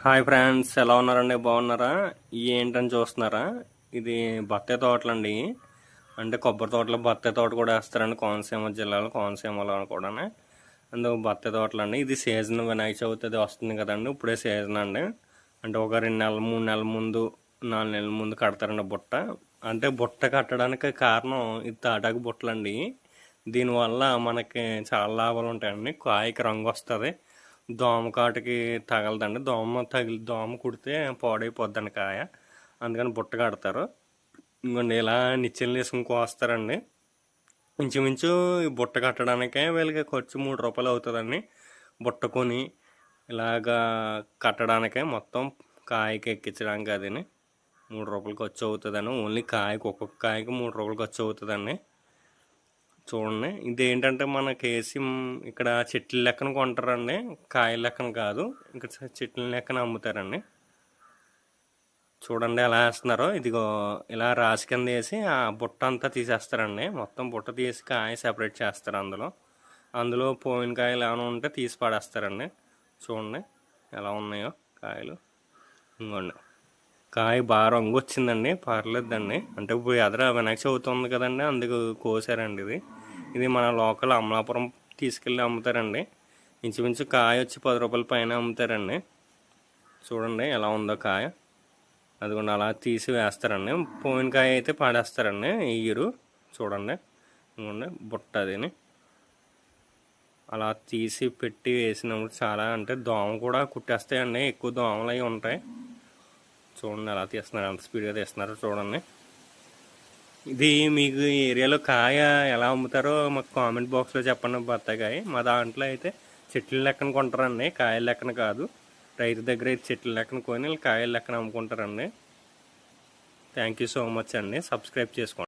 Hi friends, ఎలా ఉన్నారండి? బాగున్నారా? ఏంటని చూస్తున్నారా? ఇది బత్తాయి తోటలండి. అంటే కొబ్బరి తోటలో బత్తాయి తోట కూడా వేస్తారండి. కోనసీమ జిల్లాలో, కోనసీమలో కూడా. అందుకు బత్తాయి తోటలండి. ఇది సీజన్, వినాయక చవితి అది వస్తుంది కదండి. ఇప్పుడే సీజన్ అండి. అంటే ఒక 2 నెలలు 3 నెలల ముందు, 4 నెలల ముందు కడతారండి బుట్ట. అంటే బుట్ట కట్టడానికి కారణం ఇది తాటాకు బుట్టలండి. దీనివల్ల మనకి చాలా లాభాలు ఉంటాయండి. కాయకి రంగు వస్తుంది, దోమకాటుకి తగలదండి. దోమ కుడితే పాడైపోద్దండి కాయ. అందుకని బుట్ట కడతారు. ఇంకోండి ఇలా నిచ్చెనలు వేసుకుని కోస్తారండి. ఇంచుమించు ఈ బుట్ట కట్టడానికే వీళ్ళకి ఖర్చు 3 రూపాయలు అవుతుందండి. బుట్ట కొని ఇలాగా కట్టడానికే మొత్తం కాయకి ఎక్కించడానికి అదిని 3 రూపాయలు ఖర్చు అవుతుందండి. ఓన్లీ కాయకి, ఒక్కొక్క కాయకి 3 రూపాయలు ఖర్చు అవుతుందండి. చూడండి, ఇదేంటంటే మనకేసి ఇక్కడ చెట్ల లెక్కన కొంటారండి, కాయల లెక్కన కాదు. ఇక్కడ చెట్ల లెక్కన అమ్ముతారండి. చూడండి ఎలా వేస్తున్నారో. ఇదిగో ఇలా రాసి కింద వేసి ఆ బుట్ట అంతా తీసేస్తారండి. మొత్తం బుట్ట తీసి కాయ సెపరేట్ చేస్తారు. అందులో పోయిన కాయలు ఏమైనా ఉంటే తీసి పడేస్తారండి. చూడండి ఎలా ఉన్నాయో కాయలు. ఇంకోండి, కాయ బాగా రంగు వచ్చిందండి, పర్లేదండి. అంటే ఇప్పుడు ఎదర వినాయక చవితి ఉంది కదండి, అందుకు కోసారండి. ఇది మన లోకల్ అమలాపురం తీసుకెళ్ళి అమ్ముతారండి. ఇంచుమించు కాయ వచ్చి 10 రూపాయల పైన అమ్ముతారండి. చూడండి ఎలా ఉందో కాయ. అదిగోండి అలా తీసి వేస్తారండి. పోయిన కాయ అయితే పాడేస్తారండి ఇయ్యరు. చూడండి ఇంకోండి బుట్ట అదిని అలా తీసి పెట్టి వేసినప్పుడు చాలా, అంటే దోమ కూడా కుట్టేస్తాయండి. ఎక్కువ దోమలు అవి ఉంటాయి. చూడండి ఎలా తీస్తున్నారు, ఎంత స్పీడ్గా తీస్తున్నారో చూడండి. ఇది మీకు ఏరియాలో కాయ ఎలా అమ్ముతారో మాకు కామెంట్ బాక్స్లో చెప్పండి. బత్తాయి మా దాంట్లో అయితే చెట్ల లెక్కన కొంటారండి, కాయల లెక్కన కాదు. రైతు దగ్గర అయితే చెట్ల లెక్కన కొని కాయల లెక్కన అమ్ముకుంటారండి. థ్యాంక్ యూ సో మచ్ అండి. సబ్స్క్రైబ్ చేసుకోండి.